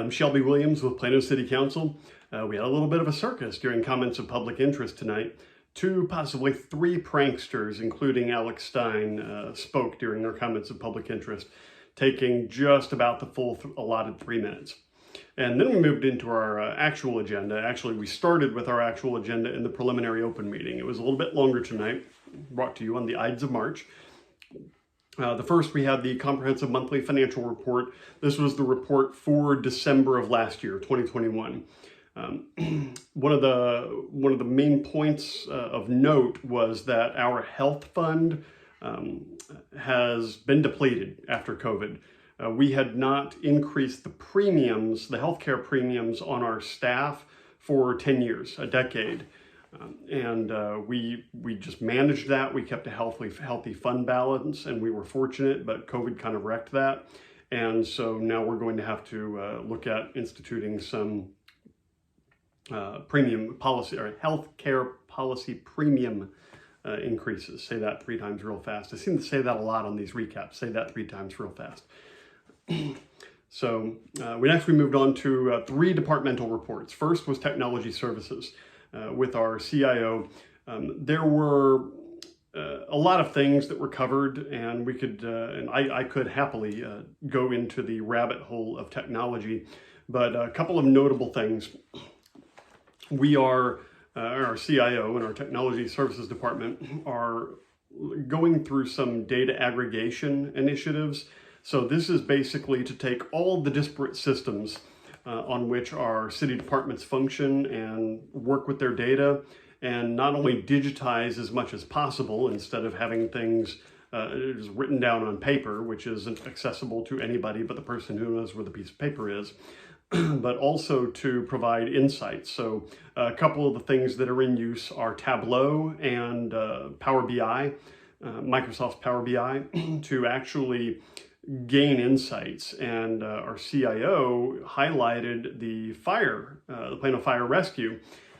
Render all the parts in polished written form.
Shelby Williams with Plano City Council. We had a little bit of a circus during comments of public interest tonight. 2, possibly 3 pranksters, including Alex Stein, spoke during their comments of public interest, taking just about the full allotted 3 minutes. And then we moved into our actual agenda. Actually, we started with our actual agenda in the preliminary open meeting. It was a little bit longer tonight, brought to you on the Ides of March. The first, we had the comprehensive monthly financial report. This was the report for December of last year, 2021. One of the main points of note was that our health fund has been depleted after COVID. We had not increased the premiums, the healthcare premiums on our staff for 10 years, a decade. We just managed that. We kept a healthy fund balance, and we were fortunate, but COVID kind of wrecked that. And so now we're going to have to look at instituting some premium policy or healthcare policy premium increases. Say that 3 times real fast. I seem to say that a lot on these recaps. Say that 3 times real fast. So we moved on to 3 departmental reports. First was technology services. With our CIO, there were a lot of things that were covered, and we could, and I could happily go into the rabbit hole of technology, but a couple of notable things. We are, our CIO and our technology services department are going through some data aggregation initiatives. So this is basically to take all the disparate systems on which our city departments function and work with their data, and not only digitize as much as possible instead of having things just written down on paper, which isn't accessible to anybody but the person who knows where the piece of paper is, but also to provide insights. So a couple of the things that are in use are Tableau and Power BI, Microsoft's Power BI, to actually gain insights. And our CIO highlighted the Plano Fire Rescue.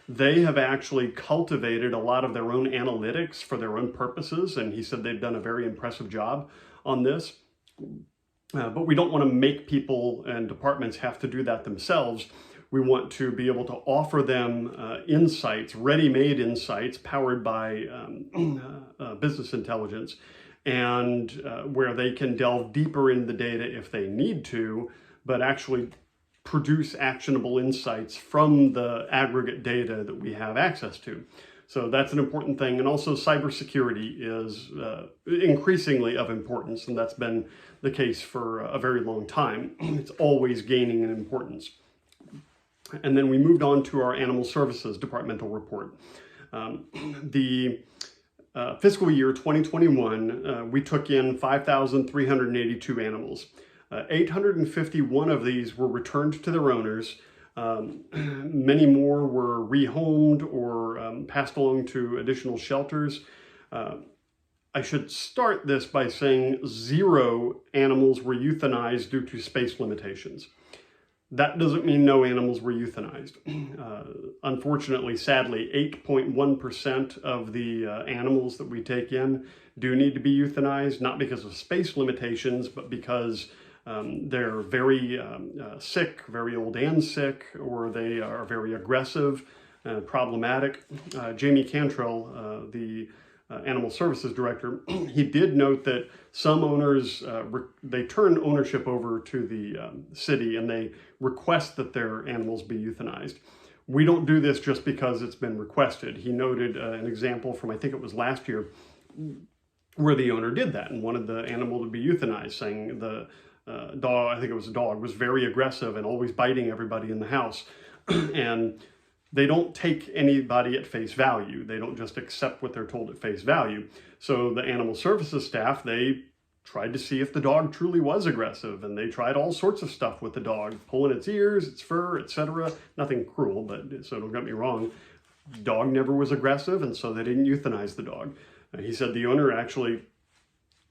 They have actually cultivated a lot of their own analytics for their own purposes, and he said they've done a very impressive job on this. But we don't want to make people and departments have to do that themselves. We want to be able to offer them insights, ready-made insights powered by business intelligence, and where they can delve deeper into the data if they need to, but actually produce actionable insights from the aggregate data that we have access to. So that's an important thing. And also cybersecurity is increasingly of importance, and that's been the case for a very long time. It's always gaining in importance. And then we moved on to our animal services departmental report. The fiscal year 2021, we took in 5,382 animals. 851 of these were returned to their owners. Many more were rehomed or passed along to additional shelters. I should start this by saying 0 animals were euthanized due to space limitations. That doesn't mean no animals were euthanized. Unfortunately, sadly, 8.1% of the animals that we take in do need to be euthanized, not because of space limitations, but because they're very sick, very old and sick, or they are very aggressive, problematic. Jamie Cantrell, the Animal Services Director, he did note that some owners, they turn ownership over to the city and they request that their animals be euthanized. We don't do this just because it's been requested. He noted an example from, I think it was last year, where the owner did that and wanted the animal to be euthanized, saying the dog, I think it was a dog, was very aggressive and always biting everybody in the house. And they don't take anybody at face value. They don't just accept what they're told at face value. So the animal services staff, they tried to see if the dog truly was aggressive, and they tried all sorts of stuff with the dog, pulling its ears, its fur, etc. Nothing cruel, but so don't get me wrong. Dog never was aggressive, and so they didn't euthanize the dog. He said the owner actually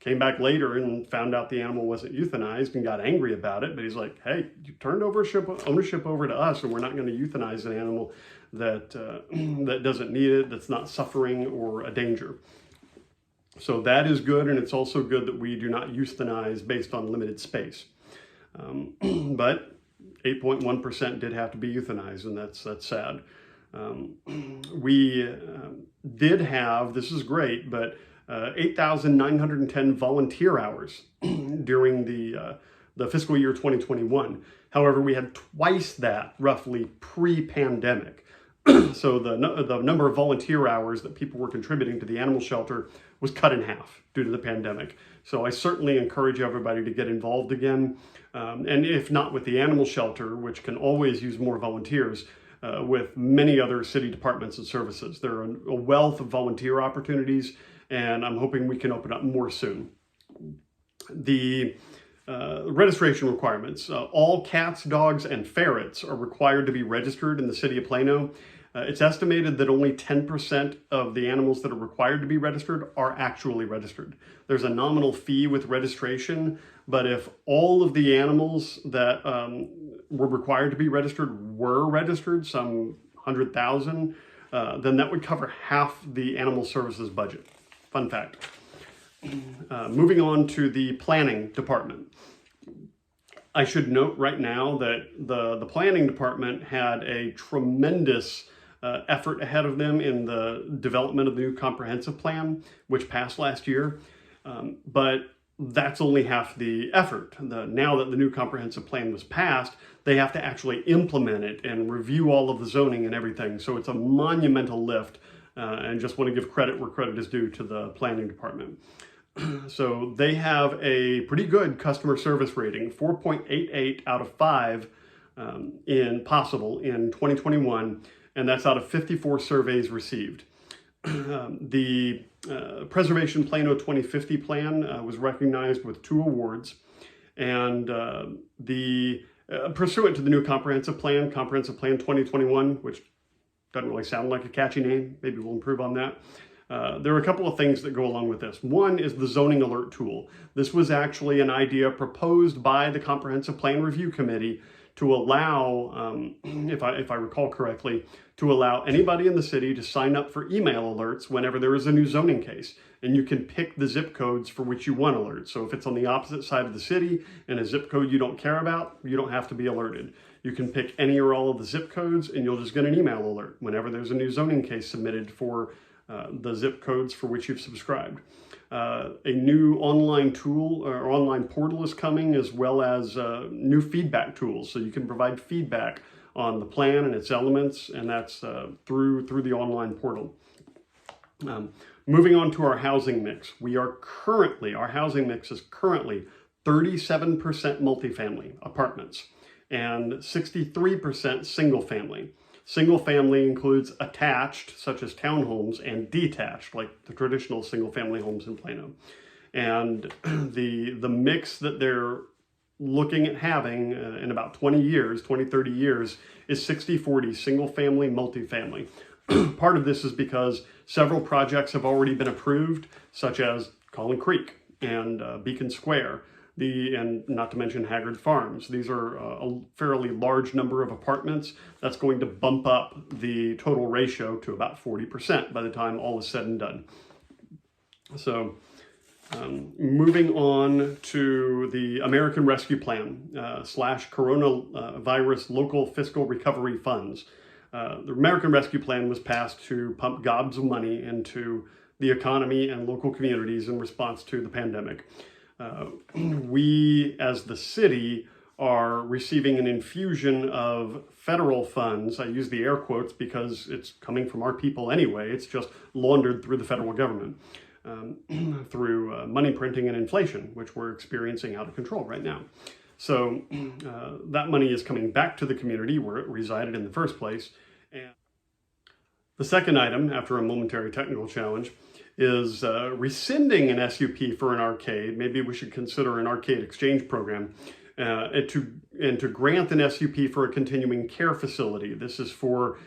came back later and found out the animal wasn't euthanized and got angry about it. But he's like, hey, you turned ownership over to us, and we're not going to euthanize an animal that, that doesn't need it, that's not suffering or a danger. So that is good, and it's also good that we do not euthanize based on limited space. But 8.1% did have to be euthanized, and that's sad. We did have, this is great, but 8,910 volunteer hours during the fiscal year 2021. However, we had twice that roughly pre-pandemic. So the number of volunteer hours that people were contributing to the animal shelter was cut in half due to the pandemic. So I certainly encourage everybody to get involved again. And if not with the animal shelter, which can always use more volunteers, with many other city departments and services. There are a wealth of volunteer opportunities, and I'm hoping we can open up more soon. The registration requirements. All cats, dogs, and ferrets are required to be registered in the city of Plano. It's estimated that only 10% of the animals that are required to be registered are actually registered. There's a nominal fee with registration, but if all of the animals that were required to be registered were registered, some 100,000, then that would cover half the animal services budget. Fun fact. Moving on to the planning department. I should note right now that the planning department had a tremendous effort ahead of them in the development of the new comprehensive plan, which passed last year. But that's only half the effort. Now that the new comprehensive plan was passed, they have to actually implement it and review all of the zoning and everything. So it's a monumental lift, and just want to give credit where credit is due to the planning department. So they have a pretty good customer service rating, 4.88 out of 5 in possible in 2021, and that's out of 54 surveys received. The Preservation Plano 2050 plan was recognized with 2 awards, and pursuant to the new Comprehensive Plan 2021, which doesn't really sound like a catchy name, maybe we'll improve on that. There are a couple of things that go along with this. One is the zoning alert tool. This was actually an idea proposed by the Comprehensive Plan Review Committee to allow, if I recall correctly, to allow anybody in the city to sign up for email alerts whenever there is a new zoning case. And you can pick the zip codes for which you want alerts. So if it's on the opposite side of the city and a zip code you don't care about, you don't have to be alerted. You can pick any or all of the zip codes and you'll just get an email alert whenever there's a new zoning case submitted for the zip codes for which you've subscribed. A new online tool or online portal is coming, as well as new feedback tools. So you can provide feedback on the plan and its elements, and that's through the online portal. Moving on to our housing mix. Our housing mix is currently 37% multifamily apartments and 63% single family. Single family includes attached, such as townhomes, and detached, like the traditional single family homes in Plano. And the mix that they're looking at having in about 20 years, 30 years, is 60-40 single family, multifamily. Part of this is because several projects have already been approved, such as Collin Creek and Beacon Square, and not to mention Haggard Farms. These are a fairly large number of apartments. That's going to bump up the total ratio to about 40% by the time all is said and done. So moving on to the American Rescue Plan / coronavirus local fiscal recovery funds. The American Rescue Plan was passed to pump gobs of money into the economy and local communities in response to the pandemic. We, as the city, are receiving an infusion of federal funds. I use the air quotes because it's coming from our people anyway. It's just laundered through the federal government, through money printing and inflation, which we're experiencing out of control right now. So that money is coming back to the community where it resided in the first place. And the second item, after a momentary technical challenge, is rescinding an SUP for an arcade. Maybe we should consider an arcade exchange program, and to grant an SUP for a continuing care facility. This is for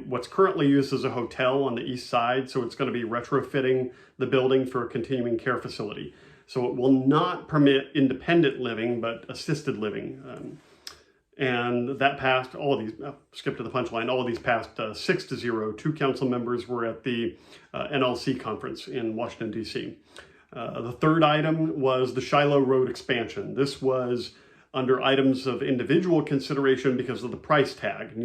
what's currently used as a hotel on the east side, so it's going to be retrofitting the building for a continuing care facility. So it will not permit independent living, but assisted living. And that passed, all of these, skip to the punchline, all of these passed 6-0. 2 council members were at the NLC conference in Washington, D.C. The third item was the Shiloh Road expansion. This was under items of individual consideration because of the price tag.